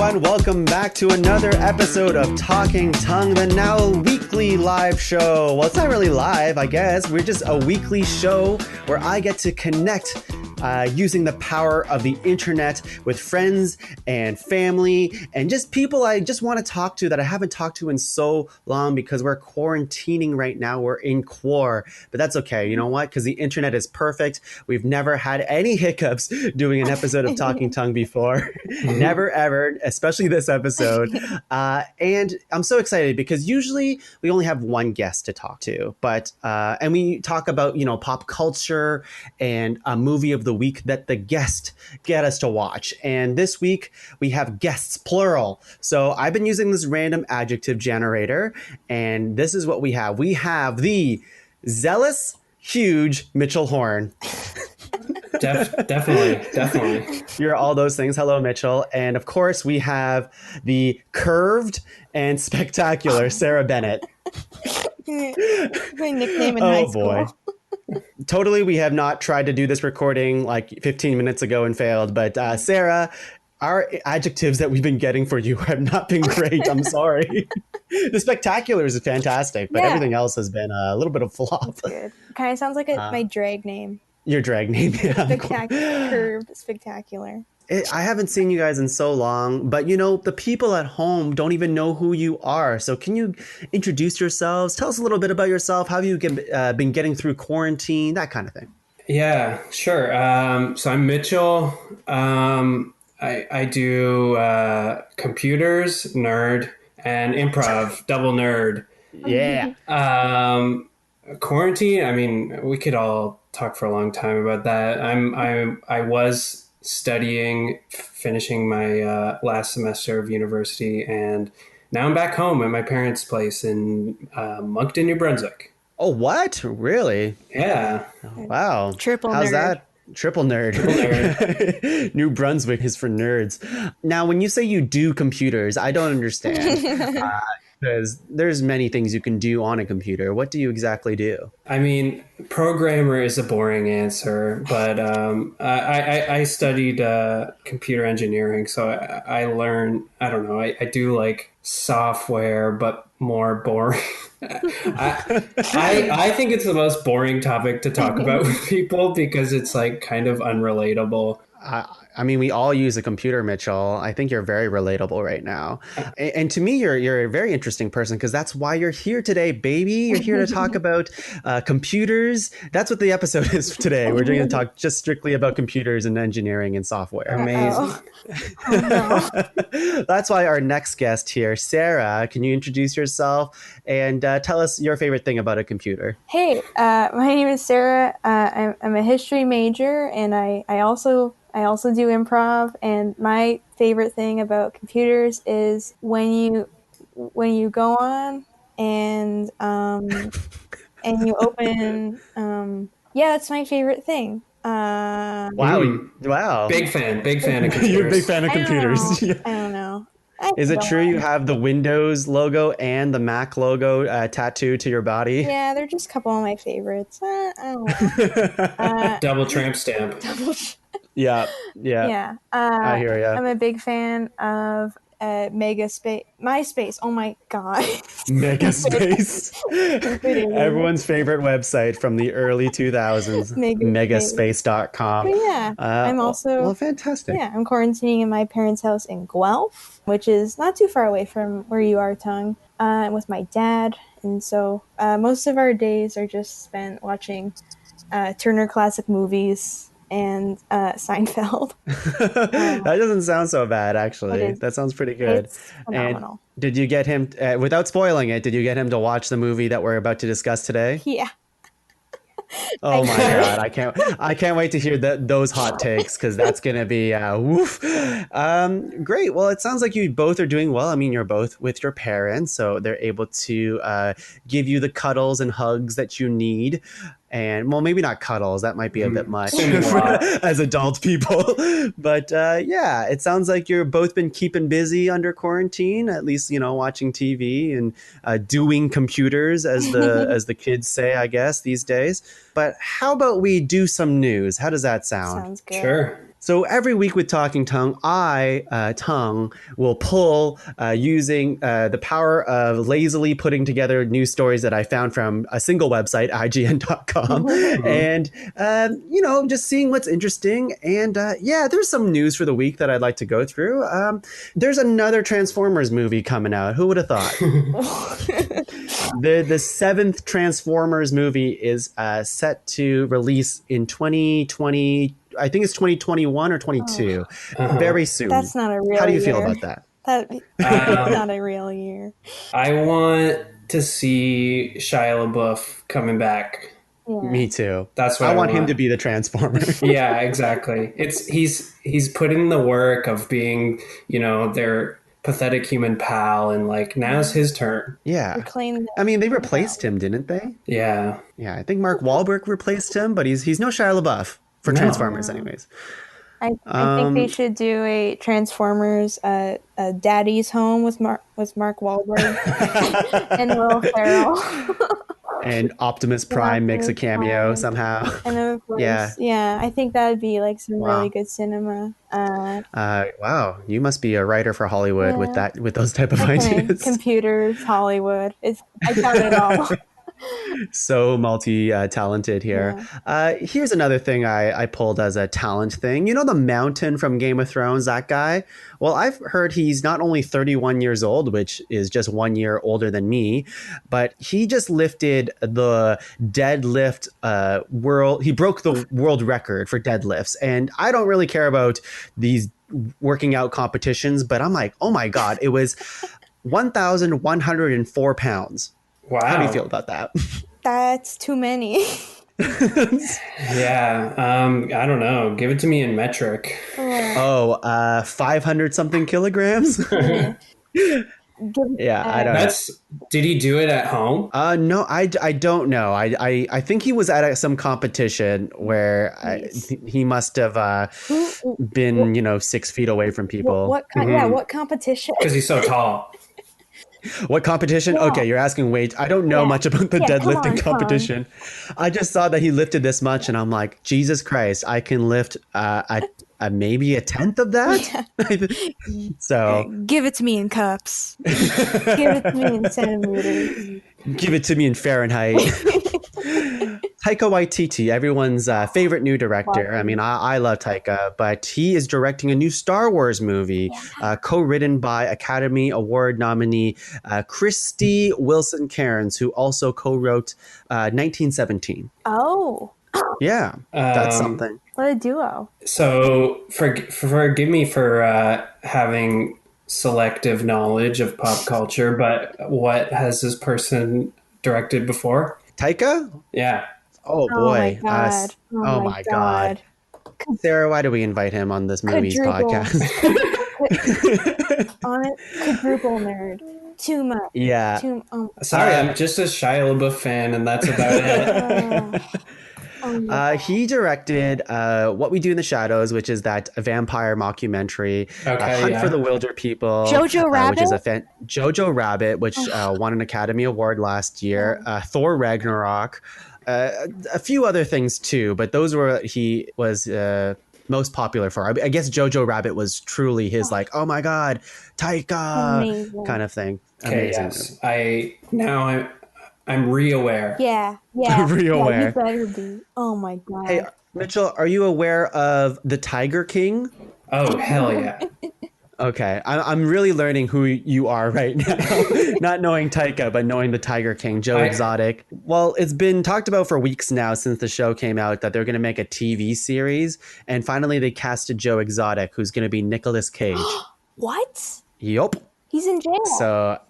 everyone. Welcome back to another episode of Talking Tongue, the now weekly live show. Well, it's not really live, I guess. We're just a weekly show where I get to connect using the power of the internet with friends and family and just people I just want to talk to that I haven't talked to in so long because we're quarantining right now. We're in quar, but that's okay. You know what? Because the internet is perfect. We've never had any hiccups doing an episode of Talking Tongue before. Never, ever, especially this episode. And I'm so excited because usually we only have one guest to talk to, but and we talk about, pop culture and a movie of the week that the guest get us to watch. And this week we have guests, plural. So I've been using this random adjective generator, and this is what we have. We have the zealous, huge Mitchel Horne. Definitely. You're all those things. Hello, Mitchel. And of course, we have the curved and spectacular Sarah Bennett. My nickname in high school. Oh, boy. Totally, we have not tried to do this recording like 15 minutes ago and failed. But Sarah, our adjectives that we've been getting for you have not been great. I'm sorry. The spectacular is fantastic, but everything else has been a little bit of flop. Good. Kind of sounds like my drag name. Your drag name, yeah. Spectacular, curved, spectacular. I haven't seen you guys in so long, but the people at home don't even know who you are. So can you introduce yourselves? Tell us a little bit about yourself. How have you been getting through quarantine? That kind of thing. Yeah, sure. So I'm Mitchel. I do computers, nerd, and improv, double nerd. Yeah. Quarantine. I mean, we could all talk for a long time about that. I was studying, finishing my last semester of university, and now I'm back home at my parents' place in Moncton, New Brunswick. Oh, what? Really? Yeah. Oh, wow. Triple How's nerd. that? Triple nerd. New Brunswick is for nerds. Now, when you say you do computers, I don't understand. Because there's many things you can do on a computer. What do you exactly do? I mean, programmer is a boring answer, but I studied computer engineering, so I learned, I don't know, I do like software, but more boring. I think it's the most boring topic to talk about with people because it's like kind of unrelatable. I mean, we all use a computer, Mitchel. I think you're very relatable right now. And to me, you're a very interesting person because that's why you're here today, baby. You're here to talk about computers. That's what the episode is today. We're going to talk just strictly about computers and engineering and software. Amazing. That's why our next guest here, Sarah, can you introduce yourself and tell us your favorite thing about a computer? Hey, my name is Sarah. I'm a history major, and I also do improv, and my favorite thing about computers is when you go on and you open that's my favorite thing. Wow. Big fan of computers. You're a big fan of computers. I don't know. Is it true you have the Windows logo and the Mac logo tattooed to your body? Yeah, they're just a couple of my favorites. I don't know. Double tramp stamp. Yeah. I hear ya. I'm a big fan of MySpace. Oh my god. Megaspace. Everyone's favorite website from the early 2000s. Megaspace.com. But yeah, I'm also... Well, fantastic. Yeah, I'm quarantining in my parents' house in Guelph, which is not too far away from where you are, Tongue, with my dad. And so most of our days are just spent watching Turner Classic Movies and Seinfeld. That doesn't sound so bad, actually. That sounds pretty good. It's phenomenal. And did you get him, without spoiling it, did you get him to watch the movie that we're about to discuss today? Yeah. Oh my God. I can't wait to hear those hot takes because that's going to be woof. Great. Well, it sounds like you both are doing well. I mean, you're both with your parents, so they're able to give you the cuddles and hugs that you need. And well, maybe not cuddles. That might be a bit much as adult people. But yeah, it sounds like you're both been keeping busy under quarantine, at least, watching TV and doing computers, as the kids say, I guess, these days. But how about we do some news? How does that sound? Sounds good. Sure. So every week with Talking Tongue, Tongue, will pull using the power of lazily putting together news stories that I found from a single website, IGN.com, and, just seeing what's interesting. And there's some news for the week that I'd like to go through. There's another Transformers movie coming out. Who would have thought? The seventh Transformers movie is set to release in 2020. I think it's 2021 or 22. Very soon. That's not a real year. How do you feel about that? That's not a real year. I want to see Shia LaBeouf coming back. Yeah. Me too. That's what I want him to be the Transformer. Yeah, exactly. He's put in the work of being, their pathetic human pal, and like now's his turn. Yeah. I mean, they replaced him, didn't they? Yeah. Yeah, I think Mark Wahlberg replaced him, but he's no Shia LaBeouf for Transformers anyways. I think they should do a Transformers Daddy's Home with Mark Wahlberg and Will Ferrell. And Optimus Prime makes a cameo somehow. And of course, I think that would be like some really good cinema. Wow, you must be a writer for Hollywood with those type of ideas. Computers, Hollywood. I got it all. So multi-talented here. Here's another thing I pulled as a talent thing. You know the Mountain from Game of Thrones, that guy? Well, I've heard he's not only 31 years old, which is just 1 year older than me, but he just lifted the deadlift world. He broke the world record for deadlifts. And I don't really care about these working out competitions, but I'm like, oh my God, it was 1,104 pounds. Wow. How do you feel about that? That's too many. Yeah. I don't know. Give it to me in metric. 500 something kilograms? I don't know. Did he do it at home? No, I don't know. I think he was at some competition where he must have been 6 feet away from people. What competition? Because he's so tall. What competition? Yeah. Okay, you're asking weight. I don't know much about the deadlifting competition. I just saw that he lifted this much, and I'm like, Jesus Christ, I can lift maybe a tenth of that. Yeah. So give it to me in cups. Give it to me in centimeters. Give it to me in Fahrenheit. Taika Waititi, everyone's favorite new director. I mean, I love Taika, but he is directing a new Star Wars movie, co-written by Academy Award nominee Christy Wilson Cairns, who also co-wrote 1917. Oh. Yeah, that's something. What a duo. So forgive me for having selective knowledge of pop culture, but what has this person directed before? Taika? Yeah. Oh boy. Oh my God. Sarah, why do we invite him on this movies podcast? On it, quadruple nerd. Too much. Yeah. Sorry, I'm just a Shia LaBeouf fan, and that's about it. He directed What We Do in the Shadows, which is that vampire mockumentary. Hunt for the Wilder People. Jojo Rabbit? Which is Jojo Rabbit, which won an Academy Award last year. Thor Ragnarok. A few other things too, but those were what he was most popular for. I guess Jojo Rabbit was truly his oh my God, Taika kind of thing. Okay, yes. I'm re-aware. Yeah. Re-aware. Yeah, you better be. Oh my God. Hey, Mitchell, are you aware of the Tiger King? Oh, hell yeah. Okay, I'm really learning who you are right now. Not knowing Taika, but knowing the Tiger King, Joe Exotic. Well, it's been talked about for weeks now since the show came out that they're going to make a TV series. And finally, they casted Joe Exotic, who's going to be Nicolas Cage. What? Yup. He's in jail. So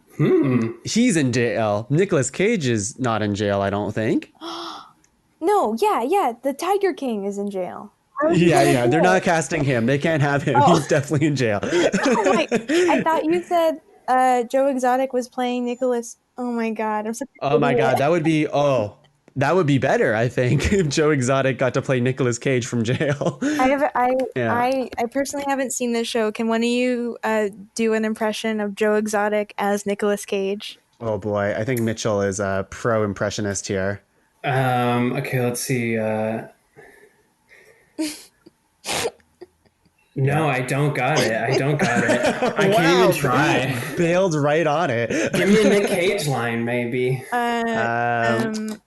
he's in jail. Nicolas Cage is not in jail, I don't think. No, yeah. The Tiger King is in jail. Yeah. They're not casting him. They can't have him. Oh. He's definitely in jail. I thought you said Joe Exotic was playing Nicholas. Oh my God. I'm such Oh my God. That would be better, I think, if Joe Exotic got to play Nicolas Cage from jail. I personally haven't seen this show. Can one of you do an impression of Joe Exotic as Nicolas Cage? Oh boy. I think Mitchell is a pro impressionist here. Okay, let's see. No, I don't got it. I don't got it. I can't even try. Bailed right on it. Give me a Nick Cage line, maybe.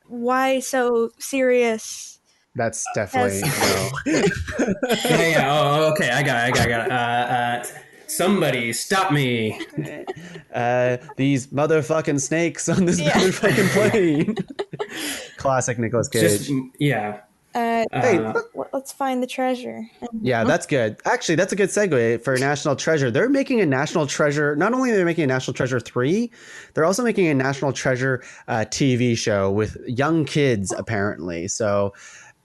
Why so serious? That's definitely no. Yeah. Oh, okay. I got it. Somebody stop me. These motherfucking snakes on this motherfucking plane. Classic Nicolas Cage. Just, yeah. Hey, let's find the treasure. yeah, that's good. Actually, that's a good segue for National Treasure. They're making a National Treasure. Not only are they making a National Treasure 3, they're also making a National Treasure TV show with young kids, apparently. So,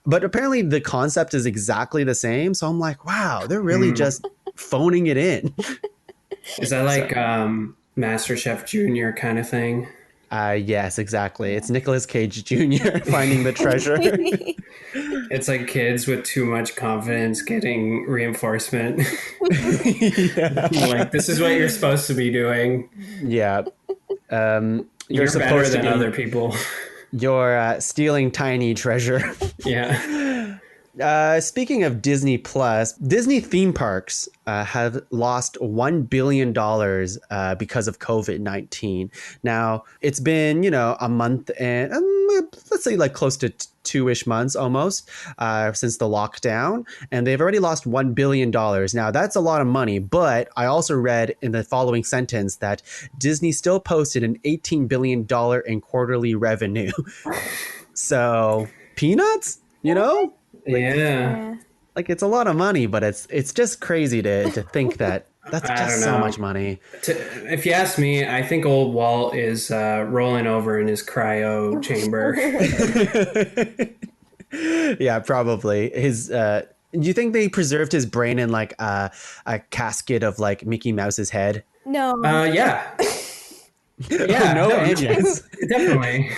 but apparently the concept is exactly the same. So I'm like, wow, they're really just phoning it in. Is that like MasterChef Junior kind of thing? Yes, exactly. It's Nicolas Cage Jr. finding the treasure. It's like kids with too much confidence getting reinforcement. Like, this is what you're supposed to be doing. Yeah. You're supposed better to than be, other people. You're stealing tiny treasure. Yeah. Speaking of Disney Plus, Disney theme parks have lost $1 billion because of COVID-19. Now, it's been, a month and let's say like close to 2-ish months almost since the lockdown, and they've already lost $1 billion. Now, that's a lot of money, but I also read in the following sentence that Disney still posted an $18 billion in quarterly revenue. So, peanuts, Yeah. Like it's a lot of money, but it's just crazy to think that that's just so much money. If you ask me, I think old Walt is rolling over in his cryo chamber. Yeah, probably. Do you think they preserved his brain in like a casket of like Mickey Mouse's head? No. Yeah. Yeah. No, and yes. Definitely.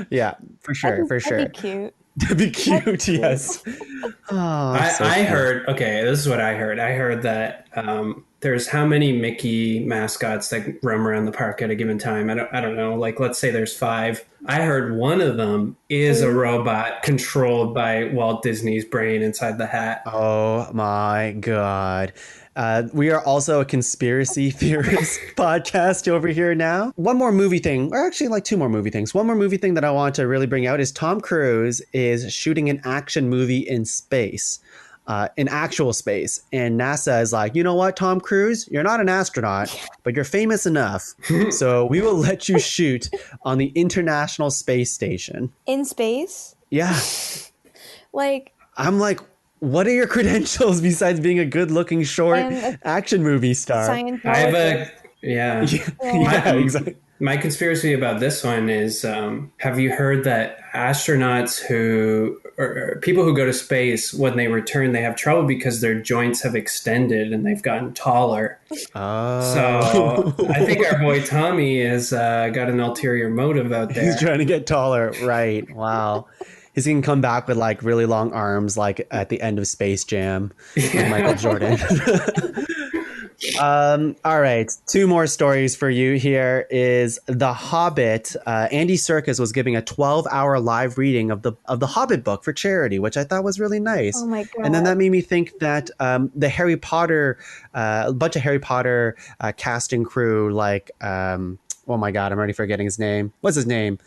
Yeah, for sure. That'd be cute. To be cute, yes. Oh, I heard, okay, this is what I heard. I heard that there's how many Mickey mascots that roam around the park at a given time. I don't know, like let's say there's 5. I heard one of them is a robot controlled by Walt Disney's brain inside the hat. Oh my God. We are also a conspiracy theorist podcast over here now. One more movie thing, or actually like 2 more movie things. One more movie thing that I want to really bring out is Tom Cruise is shooting an action movie in space, in actual space. And NASA is like, you know what, Tom Cruise, you're not an astronaut, but you're famous enough. So we will let you shoot on the International Space Station. In space? Yeah. I'm like, what are your credentials besides being a good-looking short action movie star? I have exactly. My conspiracy about this one is, have you heard that astronauts or people who go to space, when they return, they have trouble because their joints have extended and they've gotten taller. Oh. So I think our boy Tommy has got an ulterior motive out there. He's trying to get taller. Right. Wow. He's going to come back with like really long arms, like at the end of Space Jam with Michael Jordan. All right. 2 more stories for you. Here is The Hobbit. Andy Serkis was giving a 12-hour live reading of the Hobbit book for charity, which I thought was really nice. Oh my God. And then that made me think that the Harry Potter, a bunch of Harry Potter casting crew, like, oh my God, I'm already forgetting his name. What's his name?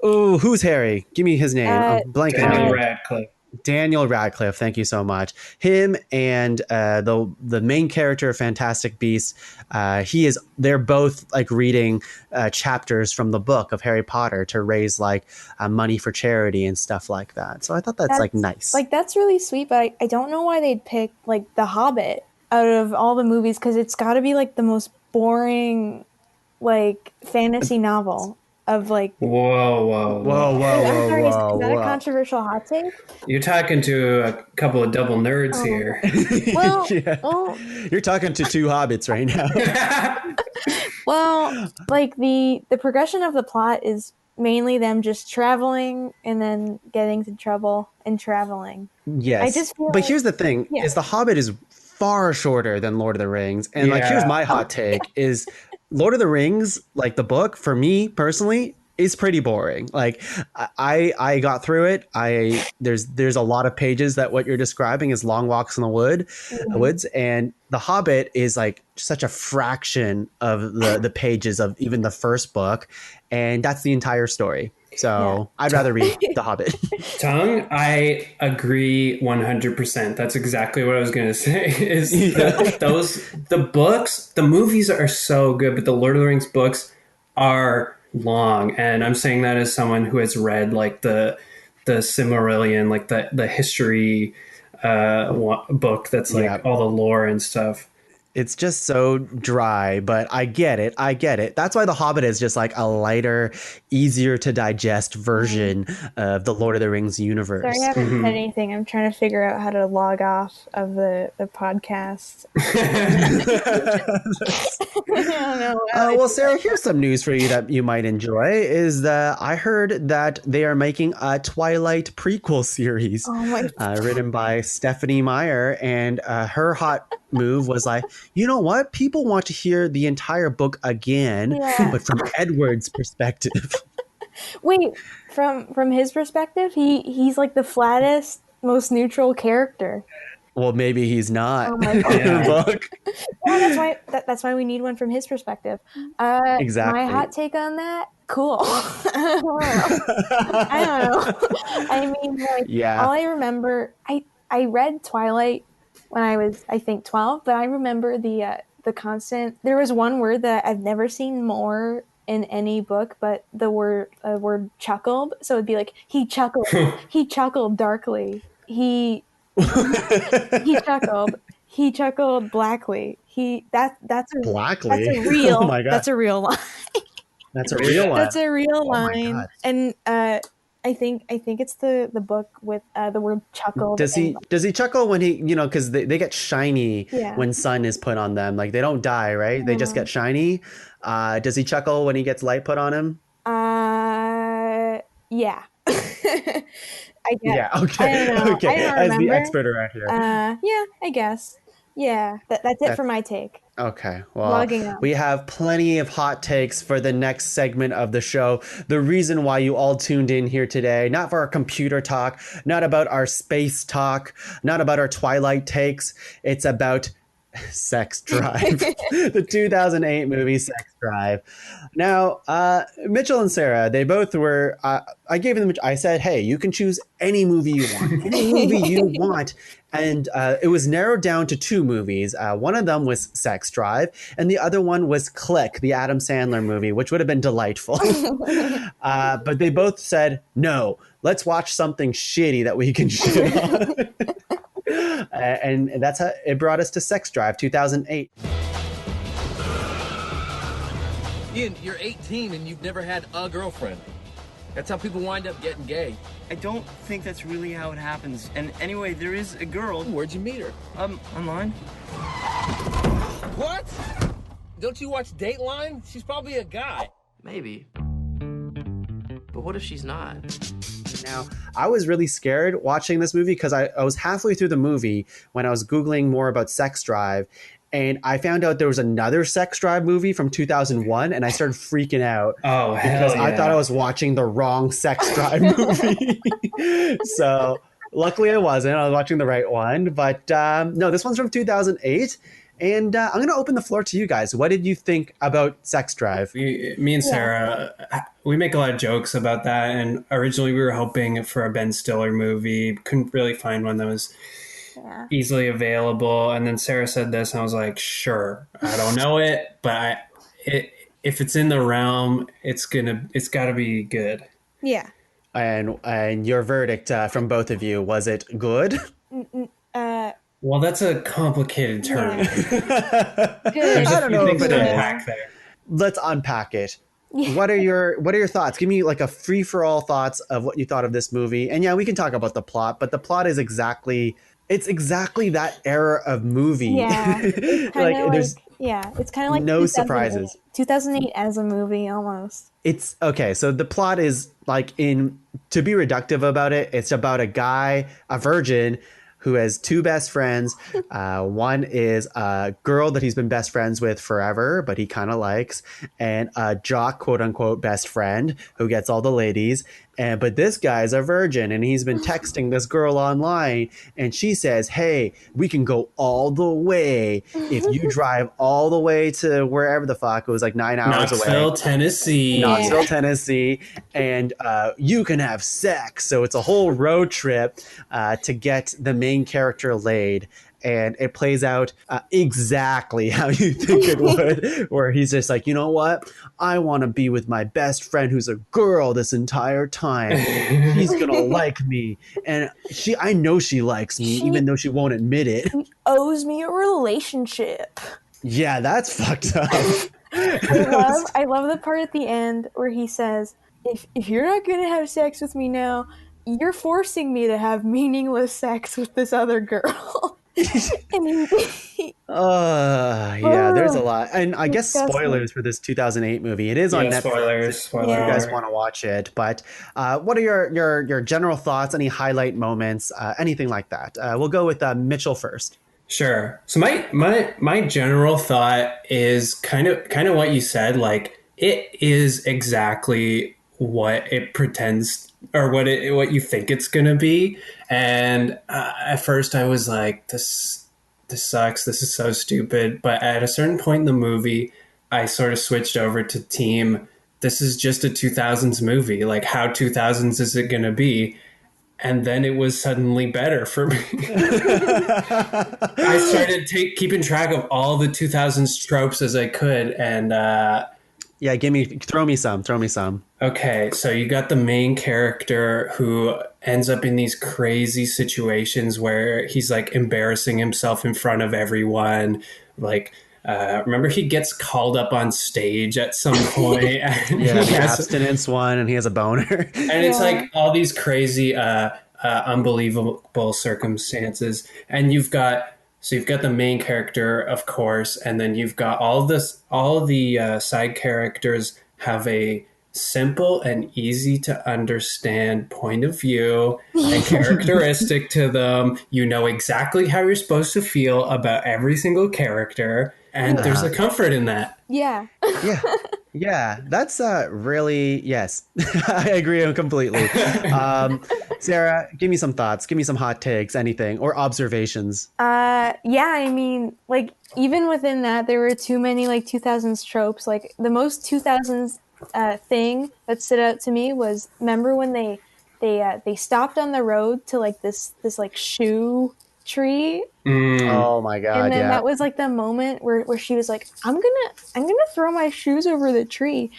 Oh, who's Harry? Give me his name. I'm blanking out. Daniel Radcliffe. Thank you so much. Him and the main character of Fantastic Beasts. They're both like reading chapters from the book of Harry Potter to raise like money for charity and stuff like that. So I thought that's like nice. Like that's really sweet, but I don't know why they'd pick like The Hobbit out of all the movies, because it's got to be like the most boring like fantasy novel of like. Whoa. I'm sorry, is that a controversial hot take? You're talking to a couple of double nerds here. Well, you're talking to 2 hobbits right now. Well, like the progression of the plot is mainly them just traveling and then getting into trouble and traveling. Yes, but here's the thing: is The Hobbit is far shorter than Lord of the Rings, and like here's my hot take: is Lord of the Rings, like the book, for me personally, is pretty boring. Like I got through it. There's a lot of pages that what you're describing is long walks in the woods, and The Hobbit is like such a fraction of the pages of even the first book, and that's the entire story. So I'd rather read The Hobbit. Tongue, I agree 100%. That's exactly what I was going to say. Is the books, the movies are so good, but the Lord of the Rings books are long, and I'm saying that as someone who has read like the Silmarillion, like the history book that's like all the lore and stuff. It's just so dry, but I get it. That's why The Hobbit is just like a lighter, easier to digest version of the Lord of the Rings universe. Sorry, I haven't said anything. I'm trying to figure out how to log off of the podcast. I don't know. Well, Sarah, here's some news for you that you might enjoy. Is that I heard that they are making a Twilight prequel series written by Stephanie Meyer, and her hot move was like, you know what? People want to hear the entire book again, but from Edward's perspective. Wait, from his perspective, he's like the flattest, most neutral character. Well, maybe he's not. Oh my God. Book. Yeah, that's why we need one from his perspective. Exactly. My hot take on that. Cool. I don't know. I mean, like, all I remember, I read Twilight when I was, I think, 12, but I remember the constant. There was one word that I've never seen more in any book, but the word chuckled. So it'd be like, he chuckled. He chuckled darkly. He chuckled. He chuckled blackly. That's a blackly. That's a real. Oh my God. That's a real line. That's a real line. That's a real line. And I think it's the book with the word chuckle. Does he chuckle when he, because they get shiny when sun is put on them? Like they don't die, right? They just get shiny. Does he chuckle when he gets light put on him? Yeah. I guess. Yeah. Okay. I don't know. Okay. I don't As remember. the expert around here. Yeah. I guess. Yeah. That's it for my take. Okay. Well, we have plenty of hot takes for the next segment of the show. The reason why you all tuned in here today, not for our computer talk, not about our space talk, not about our Twilight takes. It's about Sex Drive, the 2008 movie Sex Drive. Now, Mitchell and Sarah, they both were, I gave them, I said, hey, you can choose any movie you want, And it was narrowed down to two movies. One of them was Sex Drive, and the other one was Click, the Adam Sandler movie, which would have been delightful. But they both said, no, let's watch something shitty that we can shit on. And that's how it brought us to Sex Drive 2008. Ian, you're 18 and you've never had a girlfriend. That's how people wind up getting gay. I don't think that's really how it happens. And anyway, there is a girl. Where'd you meet her? Online. What? Don't you watch Dateline? She's probably a guy. Maybe. But what if she's not? Now, I was really scared watching this movie because I was halfway through the movie when I was Googling more about Sex Drive, and I found out there was another Sex Drive movie from 2001, and I started freaking out. Oh, hell yeah. I thought I was watching the wrong Sex Drive movie. So luckily I wasn't. I was watching the right one. But no, this one's from 2008. And I'm going to open the floor to you guys. What did you think about Sex Drive? Me and Sarah, we make a lot of jokes about that. And originally we were hoping for a Ben Stiller movie. Couldn't really find one that was easily available. And then Sarah said this, and I was like, sure, I don't know it, but if it's in the realm, it's got to be good. Yeah. And your verdict from both of you, was it good? Well, that's a complicated term. Yeah. There's I don't know if it is. Unpack there. Let's unpack it. Yeah. What are your thoughts? Give me like a free for all thoughts of what you thought of this movie. And yeah, we can talk about the plot, but the plot is exactly that era of movie. Yeah. It's kind of like no surprises. 2008 as a movie almost. It's okay. So the plot is like to be reductive about it, it's about a guy, a virgin, who has two best friends. One is a girl that he's been best friends with forever, but he kind of likes, and a jock, quote unquote, best friend who gets all the ladies. But this guy's a virgin, and he's been texting this girl online, and she says, hey, we can go all the way if you drive all the way to wherever the fuck. It was like 9 hours Knoxville, away. Tennessee. Knoxville, Tennessee, and you can have sex. So it's a whole road trip to get the main character laid. And it plays out exactly how you think it would, where he's just like, you know what? I want to be with my best friend who's a girl this entire time. She's going to like me. And I know she likes me, even though she won't admit it. Owes me a relationship. Yeah, that's fucked up. I love the part at the end where he says, if you're not going to have sex with me now, you're forcing me to have meaningless sex with this other girl. Yeah, there's a lot. And I guess spoilers for this 2008 movie. It is on Netflix. Spoilers. If you guys want to watch it. But what are your general thoughts? Any highlight moments? Anything like that? We'll go with Mitchell first. Sure. So my general thought is kind of what you said. Like, it is exactly what it pretends, or what you think it's gonna be. And at first I was like, this sucks, this is so stupid. But at a certain point in the movie, I sort of switched over to team, this is just a 2000s movie. Like, how 2000s is it gonna be? And then it was suddenly better for me. I started keeping track of all the 2000s tropes as I could, and yeah, throw me some. Okay, so you got the main character who ends up in these crazy situations where he's like embarrassing himself in front of everyone. Like, remember he gets called up on stage at some point. Yeah, the abstinence one, and he has a boner. And it's like all these crazy, unbelievable circumstances. And you've got the main character, of course, and then you've got all the side characters have a simple and easy to understand point of view and characteristic to them. You know exactly how you're supposed to feel about every single character, and there's a comfort in that. Yeah. Yeah, that's really, yes. I agree completely. Sarah, give me some thoughts, give me some hot takes, anything, or observations. Yeah, I mean, like, even within that, there were too many, like, 2000s tropes. Like, the most 2000s thing that stood out to me was, remember when they stopped on the road to, like, this like, shoe tree? Oh my god! And then that was like the moment where she was like, I'm gonna throw my shoes over the tree.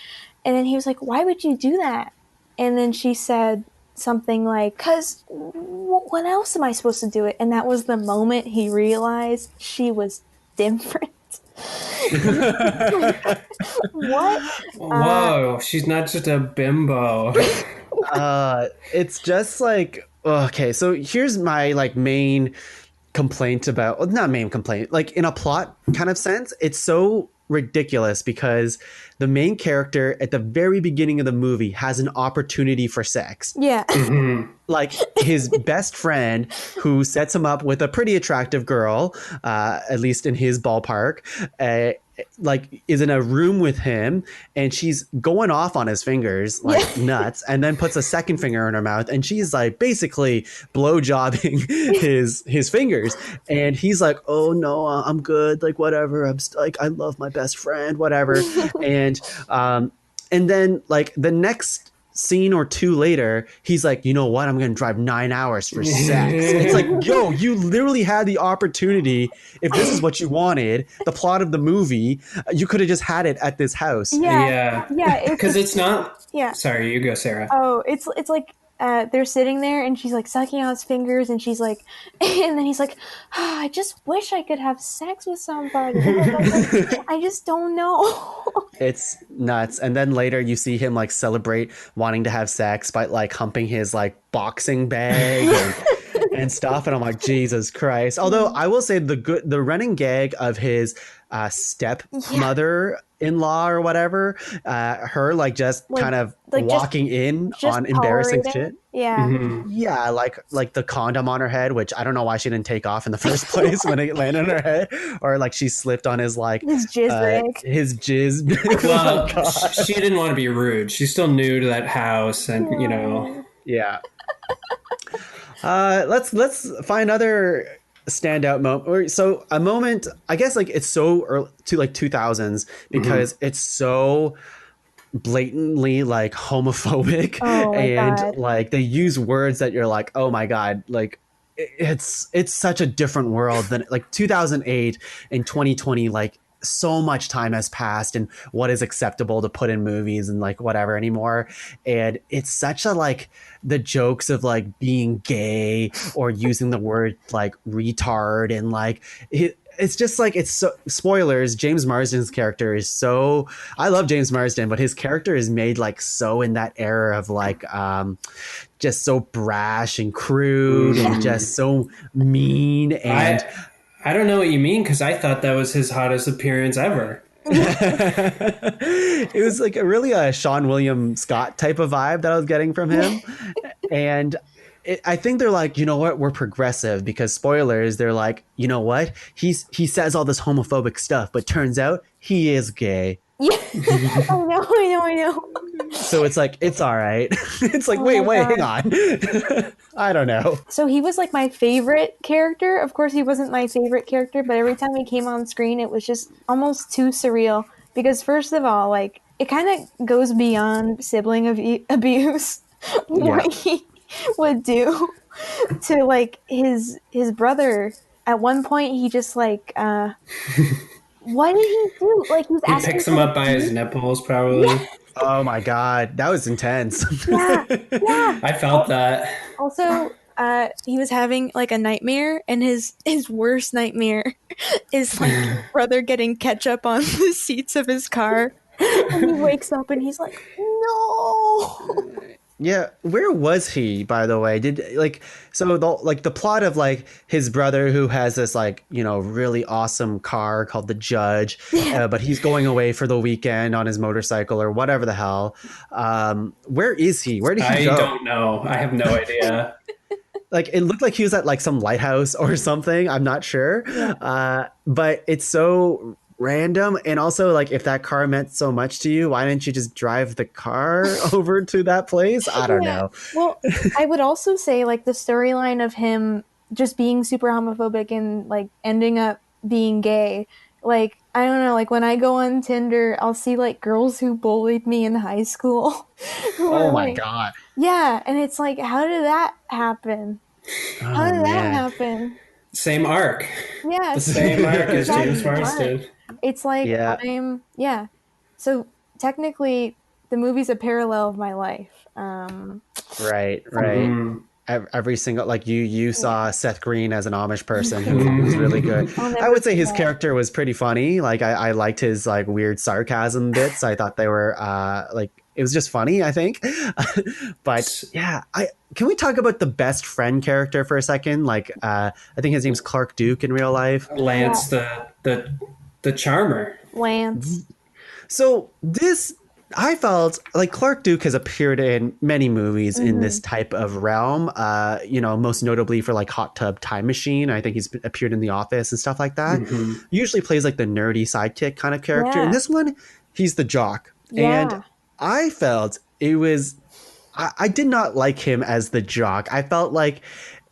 And then he was like, why would you do that? And then she said something like, because what else am I supposed to do it? And that was the moment he realized she was different. What? Whoa, she's not just a bimbo. It's just like, okay, so here's my like main complaint about, well, not main complaint, like in a plot kind of sense, it's so ridiculous because the main character at the very beginning of the movie has an opportunity for sex. Yeah. Like his best friend who sets him up with a pretty attractive girl, at least in his ballpark, like is in a room with him, and she's going off on his fingers like nuts, and then puts a second finger in her mouth, and she's like basically blowjobbing his fingers, and he's like, oh no, I'm good, like whatever, I'm like, I love my best friend, whatever. And then like the next scene or two later, he's like, you know what, I'm gonna drive 9 hours for sex. It's like, yo, you literally had the opportunity. If this is what you wanted, the plot of the movie, you could have just had it at this house. Yeah. Because it's not. Yeah. Sorry, you go, Sarah. Oh, it's like they're sitting there, and she's like sucking on his fingers, and she's like, and then he's like, I just wish I could have sex with somebody. I just don't know. It's nuts. And then later you see him like celebrate wanting to have sex by like humping his like boxing bag and stuff, and I'm like, Jesus Christ. Although I will say the running gag of his stepmother-in-law or whatever, her like just Like- kind of like just- walking in just on embarrassing tolerating. shit. Yeah. Mhm. Yeah, like the condom on her head, which I don't know why she didn't take off in the first place when it landed on her head, or like she slipped on his like His jizz rag. his jizz. Well, Oh my God. she didn't want to be rude. She's still new to that house, and you know. Yeah. Let's find another standout moment. So a moment, I guess, like it's so early to like 2000s because it's so blatantly like homophobic, Oh my and God. like they use words that you're like, oh my God, like it's such a different world than like 2008 and 2020. Like so much time has passed, and what is acceptable to put in movies and like whatever anymore. And it's such a like the jokes of like being gay or using the word like retard, and like it's just like, it's so, spoilers, James Marsden's character is so, I love James Marsden, but his character is made like so in that era of like just so brash and crude and just so mean. And I don't know what you mean, because I thought that was his hottest appearance ever. it was like a Sean William Scott type of vibe that I was getting from him. And I think they're like, you know what, we're progressive, because spoilers, they're like, you know what, he says all this homophobic stuff, but turns out he is gay. Yeah. I know. So it's like, it's all right. It's like, Oh wait, my hang on. I don't know. So he was like my favorite character. Of course, he wasn't my favorite character, but every time he came on screen, it was just almost too surreal. Because first of all, like it kind of goes beyond sibling abuse. What he would do to like his brother. At one point, he just like what did he do? Like He picks him up by his nipples, probably. Yeah. Oh my God, that was intense. Yeah. I felt that. Also, he was having like a nightmare, and his worst nightmare is like his brother getting ketchup on the seats of his car, and he wakes up and he's like, "No." Yeah, where was he, by the way? Did like, so the plot of like his brother who has this like, you know, really awesome car called the Judge, but he's going away for the weekend on his motorcycle or whatever the hell. Where is he? Where did he go? I don't know. I have no idea. Like it looked like he was at like some lighthouse or something. I'm not sure. But it's so random. And also, like, if that car meant so much to you, why didn't you just drive the car over to that place? I don't know. Well, I would also say like the storyline of him just being super homophobic and like ending up being gay. Like, I don't know, like when I go on Tinder, I'll see like girls who bullied me in high school. Oh my God. Yeah, and it's like, how did that happen? How did that happen? Same arc. Yeah, The same arc as James Marsden. It's like So technically, the movie's a parallel of my life. Right. Every single, like you saw Seth Green as an Amish person who was really good. I would say his character was pretty funny. Like I liked his like weird sarcasm bits. I thought they were like, it was just funny, I think. But yeah, can we talk about the best friend character for a second? Like I think his name's Clark Duke in real life. Lance, the charmer. Lance. So this, I felt like Clark Duke has appeared in many movies in this type of realm, you know, most notably for like Hot Tub Time Machine. I think he's appeared in The Office and stuff like that. Usually plays like the nerdy sidekick kind of character. In this one, he's the jock. And I felt it was, I did not like him as the jock. I felt like,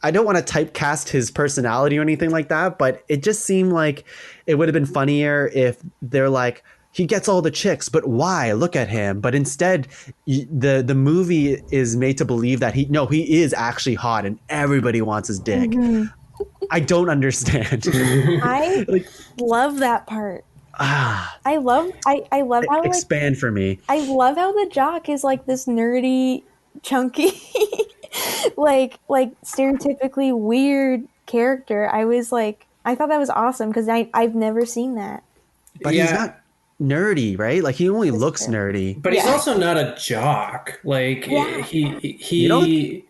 I don't want to typecast his personality or anything like that, but it just seemed like it would have been funnier if they're like, he gets all the chicks, but why? Look at him. But instead, the movie is made to believe that he is actually hot and everybody wants his dick. I don't understand. I love that part. I love how expand for me. I love how the jock is like this nerdy, chunky, like stereotypically weird character. I thought that was awesome because I've never seen that. But he's not nerdy, right? Like he only looks nerdy. But he's also not a jock. Like he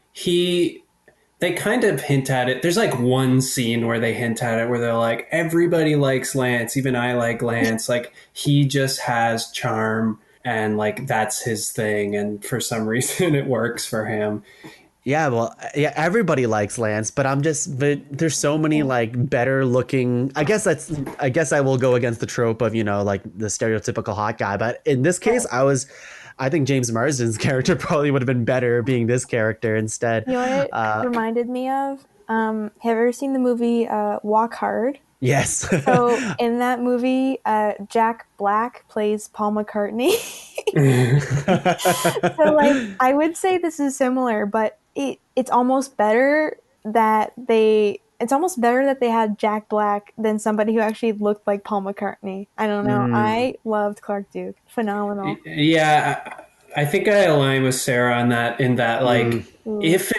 they kind of hint at it. There's like one scene where they hint at it where they're like, everybody likes Lance, even I like Lance. Like he just has charm and like that's his thing, and for some reason it works for him. Yeah, well, yeah, everybody likes Lance, but but there's so many like better looking. I guess I will go against the trope of, like the stereotypical hot guy. But in this case, I think James Marsden's character probably would have been better being this character instead. You know what it reminded me of? Have you ever seen the movie Walk Hard? Yes. So in that movie, Jack Black plays Paul McCartney. So like, I would say this is similar, but it's almost better that they had Jack Black than somebody who actually looked like Paul McCartney. I don't know. I loved Clark Duke. Phenomenal. Yeah, I think I align with Sarah on that. In that, like, if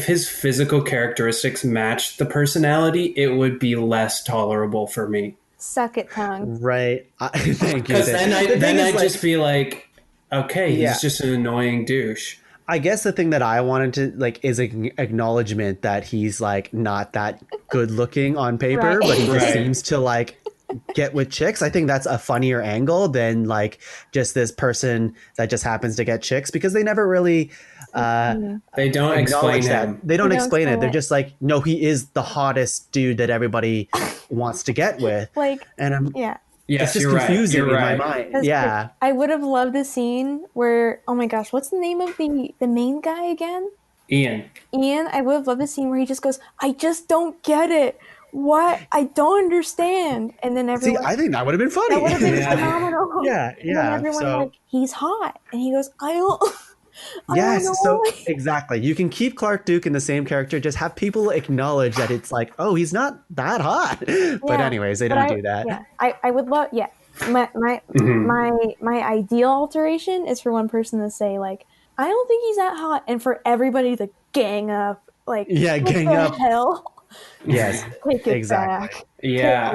his physical characteristics matched the personality, it would be less tolerable for me. Suck it, tongue. Right. Thank you. Because then I'd just be like, okay, he's just an annoying douche. I guess the thing that I wanted to like is an acknowledgement that he's like not that good looking on paper, but he just seems to like get with chicks. I think that's a funnier angle than like just this person that just happens to get chicks, because they never really they don't explain him. They don't explain it. They're just like, no, he is the hottest dude that everybody wants to get with. Like, and yes, it's just confusing in my mind. Yeah. I would have loved a scene where, oh my gosh, what's the name of the main guy again? Ian. I would have loved a scene where he just goes, I just don't get it. What? I don't understand. And then everyone... See, I think that would have been funny. That would have been phenomenal. Yeah. And then everyone's like, he's hot. And he goes, I don't Yes, know. so exactly. You can keep Clark Duke in the same character, just have people acknowledge that it's like, oh, he's not that hot. But anyways, they don't do that. Yeah, I would love, my ideal alteration is for one person to say like, I don't think he's that hot, and for everybody to gang up, like, gang up. Hell. Yes, Take it exactly. back. Yeah,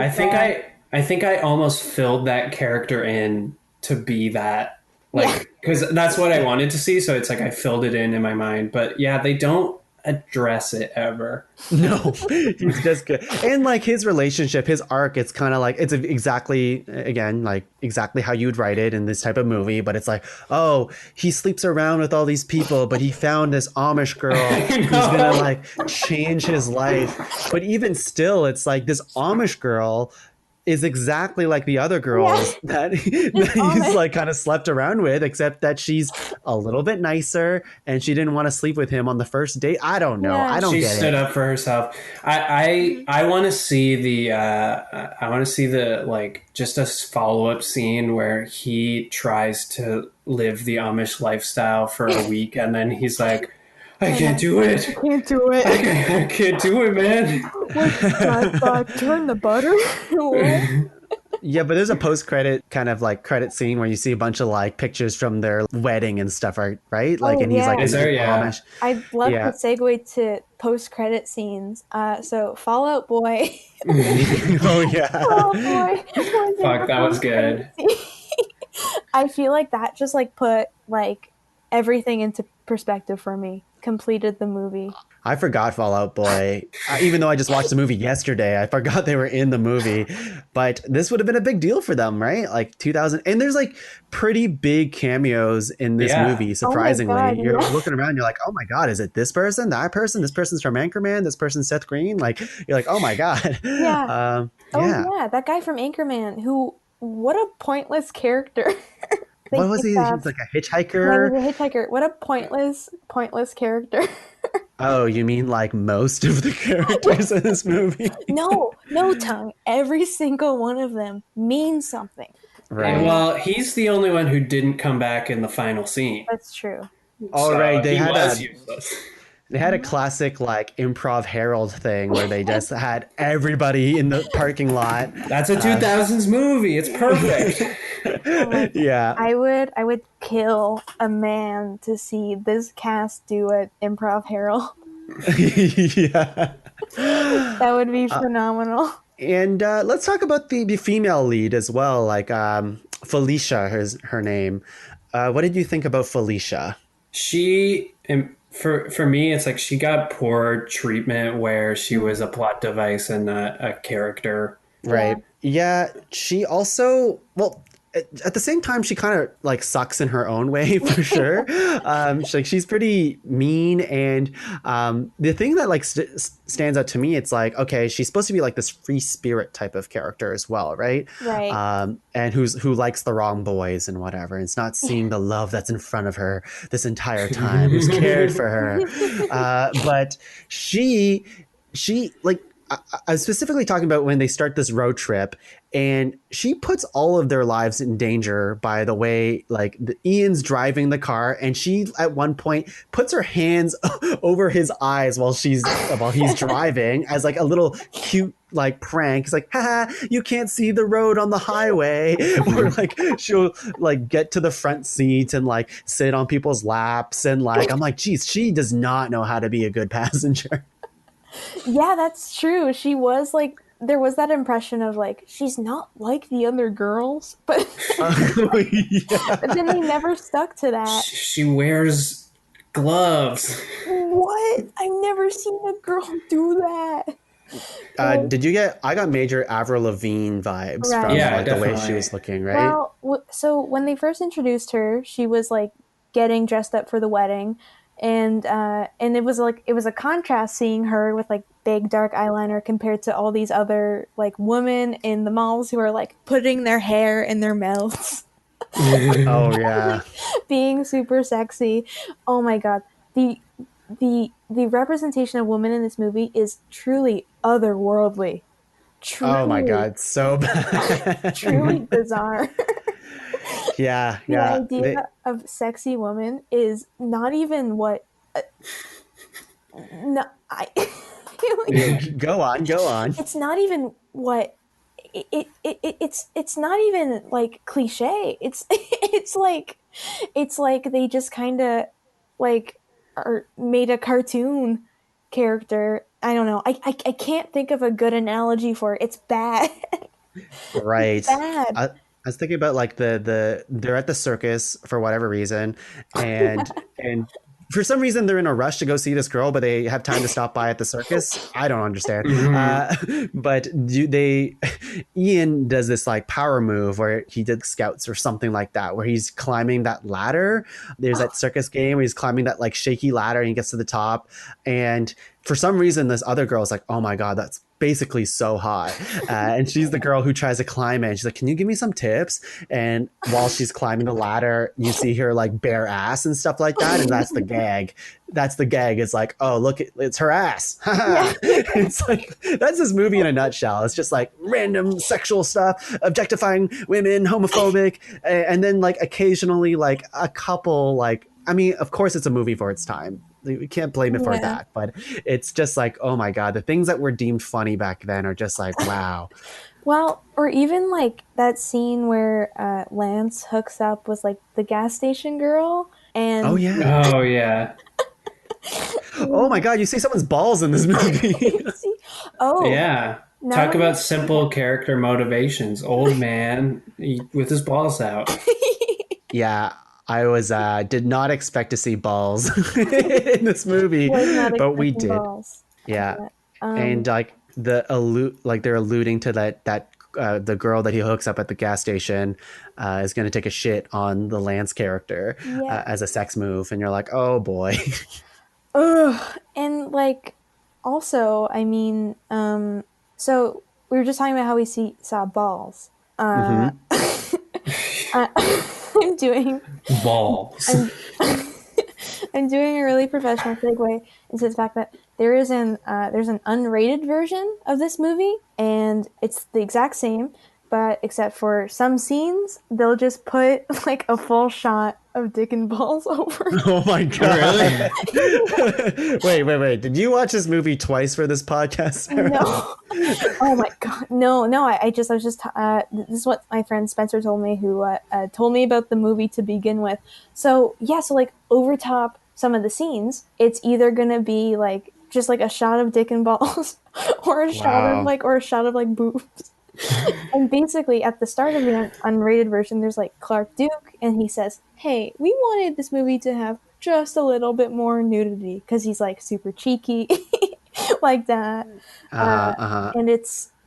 I think I almost filled that character in to be that, like, because that's what I wanted to see. So it's like I filled it in my mind. But yeah, they don't address it ever. No, he's just good. And like his relationship, his arc, it's kind of like, it's exactly how you'd write it in this type of movie. But it's like, oh, he sleeps around with all these people, but he found this Amish girl who's gonna like change his life. But even still, it's like this Amish girl is exactly like the other girls that he's like kind of slept around with, except that she's a little bit nicer and she didn't want to sleep with him on the first date. I don't know. I don't get it. She stood up for herself. I want to see the like just a follow-up scene where he tries to live the Amish lifestyle for a week and then he's like, I can't do it. I can't do it. I can't do it, man. Turn the butter. Yeah, but there's a post-credit kind of like credit scene where you see a bunch of like pictures from their wedding and stuff, right? Like, and he's like, is there? Amish. I'd love to segue to post-credit scenes. So Fallout Boy. Oh yeah. Fallout Boy. Fuck, that was good. I feel like that just like put like everything into perspective for me. Completed the movie. I forgot Fallout Boy. Even though I just watched the movie yesterday, I forgot they were in the movie. But this would have been a big deal for them, right? Like 2000. And there's like pretty big cameos in this movie, surprisingly. Oh my God, you're looking around, you're like, oh my God, is it this person, that person? This person's from Anchorman, this person's Seth Green. Like, you're like, oh my God. Yeah. That guy from Anchorman, who, what a pointless character. What was he? He was like a hitchhiker? Yeah, he was a hitchhiker. What a pointless character. Oh, you mean like most of the characters in this movie? No, Tongue. Every single one of them means something. Right. Well, he's the only one who didn't come back in the final scene. That's true. All right, they had useless. They had a classic like improv Herald thing where they just had everybody in the parking lot. That's a 2000s movie. It's perfect. Yeah. I would kill a man to see this cast do an improv Herald. Yeah. That would be phenomenal. And let's talk about the female lead as well, like Felicia, her name. What did you think about Felicia? She, and for me, it's like she got poor treatment where she was a plot device and not a character. Yeah. Right. Yeah. She also, well, at the same time, she kind of like sucks in her own way for sure. She's pretty mean, and the thing that like stands out to me, it's like, okay, she's supposed to be like this free spirit type of character as well, right? Right. And who likes the wrong boys and whatever. And it's not seeing the love that's in front of her this entire time, who's cared for her, but she like I was specifically talking about when they start this road trip, and she puts all of their lives in danger by the way, like Ian's driving the car, and she at one point puts her hands over his eyes while he's driving as like a little cute like prank. It's like, haha, you can't see the road on the highway. Or like she'll like get to the front seat and like sit on people's laps, and like I'm like, geez, she does not know how to be a good passenger. Yeah, that's true. She was like, there was that impression of like, she's not like the other girls, but, Yeah. but then they never stuck to that. She wears gloves. What? I've never seen a girl do that. Did you get? I got major Avril Lavigne vibes Right. from Yeah, like the way she definitely. was looking, right? Well, so when they first introduced her, she was like getting dressed up for the wedding, and it was a contrast seeing her with like big dark eyeliner compared to all these other like women in the malls who are like putting their hair in their mouths, Oh yeah. being super sexy. Oh my god, the representation of women in this movie is truly otherworldly. Oh my Truly, god, so bad. truly bizarre. Yeah, The yeah. idea of sexy woman is not even what. No, I. Go on, go on. It's not even what. It's not even like cliche. It's like they just kind of like are made a cartoon character. I don't know. I can't think of a good analogy for it. It's bad. Right. Bad. I was thinking about like they're at the circus for whatever reason, and for some reason they're in a rush to go see this girl, but they have time to stop by at the circus. I don't understand. But Ian does this like power move where he did scouts or something like that, where he's climbing that ladder. There's that circus game where he's climbing that like shaky ladder and he gets to the top. And for some reason, this other girl is like, oh my God, that's basically so hot. And she's the girl who tries to climb it. And she's like, can you give me some tips? And while she's climbing the ladder, you see her like bare ass and stuff like that. And that's the gag. That's the gag. It's like, oh, look, it's her ass. It's like, that's this movie in a nutshell. It's just like random sexual stuff, objectifying women, homophobic. And then like occasionally like a couple, like, I mean, of course it's a movie for its time. We can't blame it for that, but it's just like, oh my God, the things that were deemed funny back then are just like, wow. Well, or even like that scene where Lance hooks up with like the gas station girl, and Oh yeah. Oh yeah. Oh my God, you see someone's balls in this movie. oh Yeah. now Talk that about simple character motivations. Old man with his balls out. Yeah, I was did not expect to see balls in this movie, was not but we expecting did. balls. Yeah, Um, and like they're alluding to that the girl that he hooks up at the gas station is going to take a shit on the Lance character Yeah. as a sex move, and you're like, oh boy. Ugh. And like, also, I mean, so we were just talking about how we saw balls. I'm doing Balls. I'm doing a really professional segue into the fact that there's an unrated version of this movie, and it's the exact same, but except for some scenes, they'll just put like a full shot of dick and balls over. Oh my God. Really? Wait. Did you watch this movie twice for this podcast, Sarah? No. Oh my god. No. I was just this is what my friend Spencer told me, who told me about the movie to begin with. So yeah, so like over top some of the scenes, it's either gonna be like just like a shot of dick and balls, or a shot of like boobs. And basically, at the start of the unrated version, there's like Clark Duke, and he says, "Hey, we wanted this movie to have just a little bit more nudity because he's like super cheeky like that. And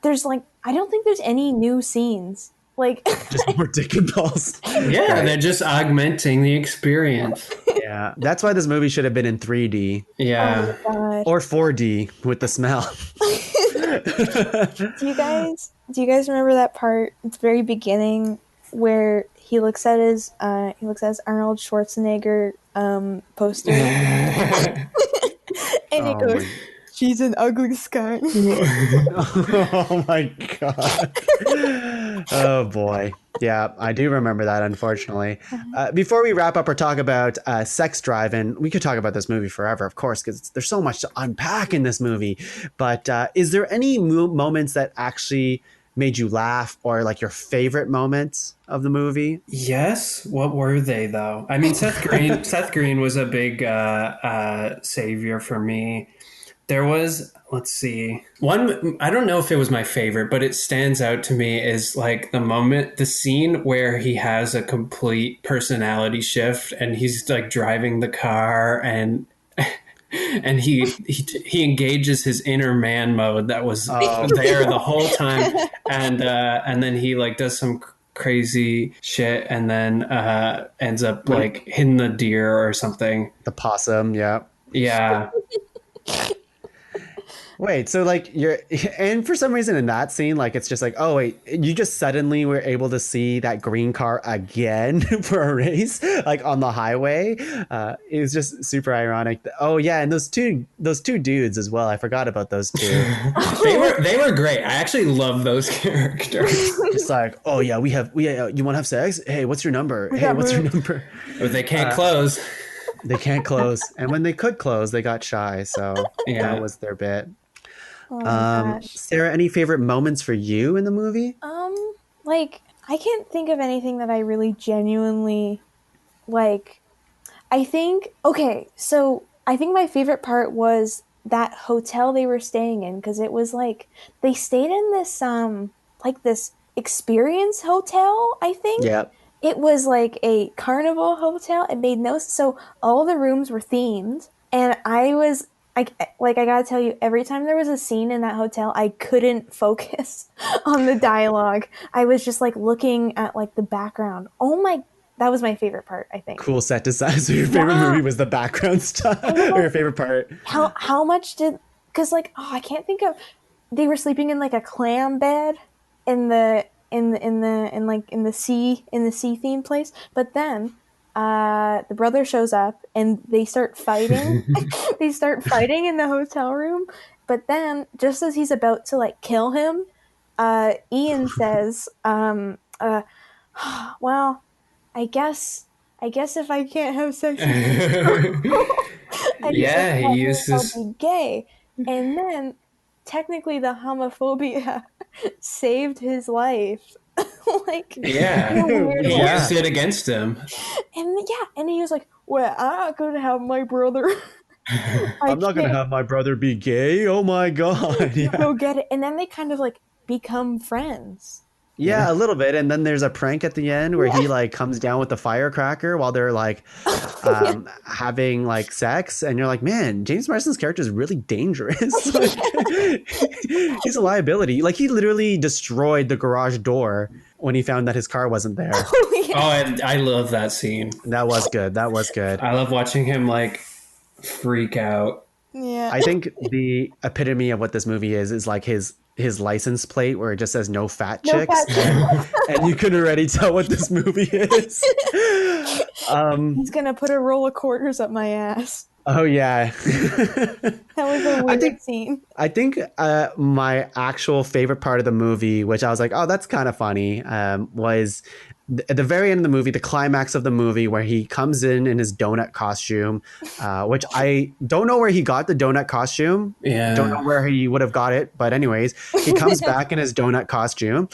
there's like, I don't think there's any new scenes. Like, Just more dick and balls. Yeah, Right. they're just augmenting the experience. Yeah, that's why this movie should have been in 3D Yeah. oh my god. or 4D with the smell. Do you guys remember that part at the very beginning where he looks at his Arnold Schwarzenegger poster and he Oh goes, "She's an ugly scut." Oh my god. Oh boy. Yeah, I do remember that, unfortunately. Before we wrap up or talk about Sex Drive, and we could talk about this movie forever, of course, because there's so much to unpack in this movie. But is there any moments that actually made you laugh, or like your favorite moments of the movie? Yes. What were they though? I mean, Seth Green was a big savior for me. There was, let's see, one, I don't know if it was my favorite, but it stands out to me is like the scene where he has a complete personality shift and he's like driving the car and he engages his inner man mode that was there the whole time, and then he like does some crazy shit and then ends up like hitting the deer or something. The possum, yeah. Yeah. Wait, so like and for some reason in that scene, like it's just like, oh wait, you just suddenly were able to see that green car again for a race, like on the highway. It was just super ironic. Oh yeah, and those two dudes as well. I forgot about those two. they were great. I actually love those characters. Just like, oh yeah, you want to have sex? Hey, what's your number? Hey, what's your number? But they can't close. They can't close, and when they could close, they got shy. So Yeah. that was their bit. Oh my gosh. Sarah, any favorite moments for you in the movie? Like, I can't think of anything that I really genuinely like. I think my favorite part was that hotel they were staying in, because it was like they stayed in this like this experience hotel, I think. Yeah. It was like a carnival hotel. It made no sense. So all the rooms were themed, and I gotta tell you, every time there was a scene in that hotel, I couldn't focus on the dialogue. I was just like looking at like the background. That was my favorite part, I think. Cool set design. So your favorite movie was the background stuff, or your favorite part? How much because like, I can't think of. They were sleeping in like a clam bed in the sea themed place, but then the brother shows up and they start fighting. They start fighting in the hotel room, but then just as he's about to like kill him, Ian says, well, I guess if I can't have sex with you, Yeah, he uses I'll be gay. And then technically the homophobia saved his life. Like, yeah, he used it against him. And he was like, well, I'm not gonna have my brother. I'm not gonna have my brother be gay. Oh my god. Yeah. Go get it. And then they kind of like become friends. Yeah, a little bit. And then there's a prank at the end where he like comes down with the firecracker while they're like having like sex, and you're like, man, James Marsden's character is really dangerous. Like, he's a liability. Like, he literally destroyed the garage door when he found that his car wasn't there. Oh, and I love that scene. That was good. I love watching him like freak out. Yeah. I think the epitome of what this movie is like his license plate where it just says no fat chicks. And you can already tell what this movie is. He's gonna put a roll of quarters up my ass. Oh yeah. That was a weird scene. I think my actual favorite part of the movie, which I was like, oh, that's kind of funny, was at the very end of the movie, the climax of the movie, where he comes in his donut costume, which I don't know where he got the donut costume. Yeah. Don't know where he would have got it. But anyways, he comes back in his donut costume,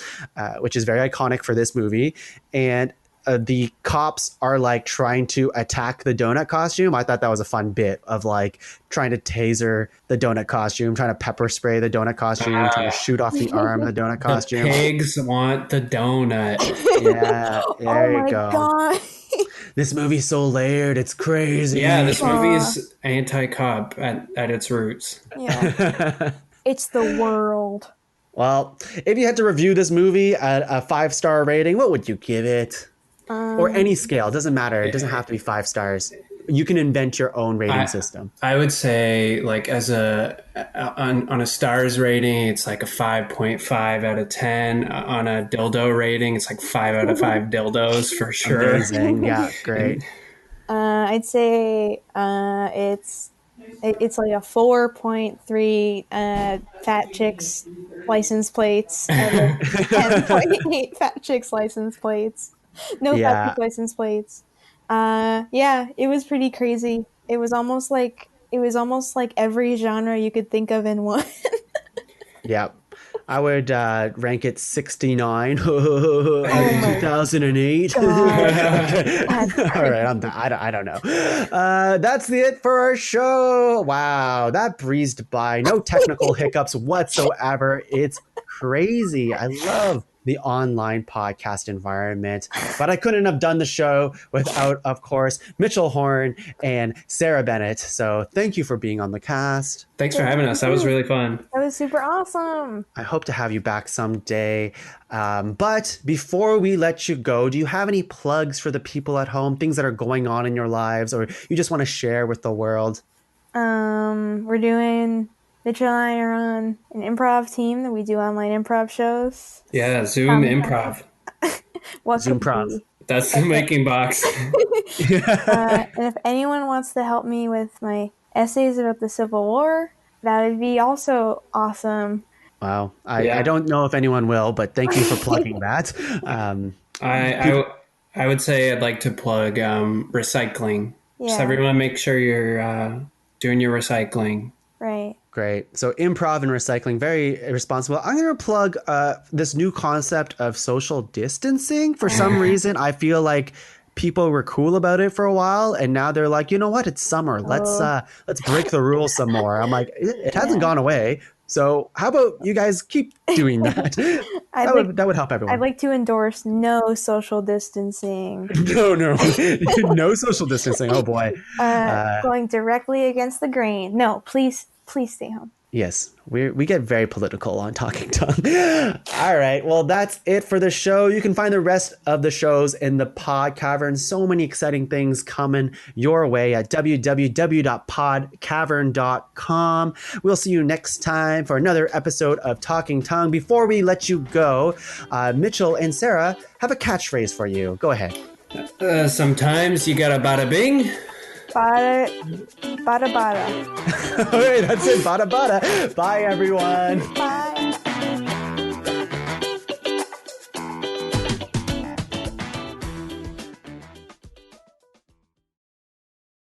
which is very iconic for this movie. And the cops are like trying to attack the donut costume. I thought that was a fun bit of like trying to taser the donut costume, trying to pepper spray the donut costume, trying to shoot off the arm of the donut costume. The pigs want the donut. Yeah, there you go. God. This movie's so layered. It's crazy. Yeah, this movie is anti-cop at its roots. Yeah. It's the world. Well, if you had to review this movie at a 5-star rating, what would you give it? Or any scale. It doesn't matter. It doesn't have to be 5 stars. You can invent your own rating system. I would say, like, as on a stars rating, it's like a 5.5 out of 10. On a dildo rating, it's like 5 out of 5 dildos for sure. Amazing. Yeah, great. I'd say it's like a 4.3 fat chicks license plates out of 10.8 fat chicks license plates. No fat chick license plates. Yeah, it was pretty crazy. It was almost like every genre you could think of in one. Yeah. I would rank it 69 out of 2008. All right, I don't know. That's it for our show. Wow, that breezed by. No technical hiccups whatsoever. It's crazy. I love the online podcast environment, but I couldn't have done the show without, of course, Mitchel Horne and Sarah Bennett. So thank you for being on the cast. Thanks for having us. That was really fun. That was super awesome. I hope to have you back someday. But before we let you go, do you have any plugs for the people at home, things that are going on in your lives, or you just want to share with the world? Mitchell and I are on an improv team that we do online improv shows. Yeah, Zoom improv. What Zoom could improv. be? That's the making box. And if anyone wants to help me with my essays about the Civil War, that would be also awesome. Wow. I don't know if anyone will, but thank you for plugging that. I would say I'd like to plug recycling. Yeah. Just everyone make sure you're doing your recycling. Right. Great. So improv and recycling, very responsible. I'm going to plug this new concept of social distancing. For some reason, I feel like people were cool about it for a while, and now they're like, you know what? It's summer. Let's break the rules some more. I'm like, it hasn't gone away. So how about you guys keep doing that? That would help everyone. I'd like to endorse no social distancing. No social distancing. Oh boy. Going directly against the grain. No, please stay home. Yes, we get very political on Talking Tongue. All right, well, that's it for the show. You can find the rest of the shows in the Pod Cavern. So many exciting things coming your way at www.podcavern.com. We'll see you next time for another episode of Talking Tongue. Before we let you go, Mitchell and Sarah have a catchphrase for you. Go ahead. Sometimes you gotta bada bing. Bada bada. All right, that's it. Bada bada. Bye, everyone. Bye.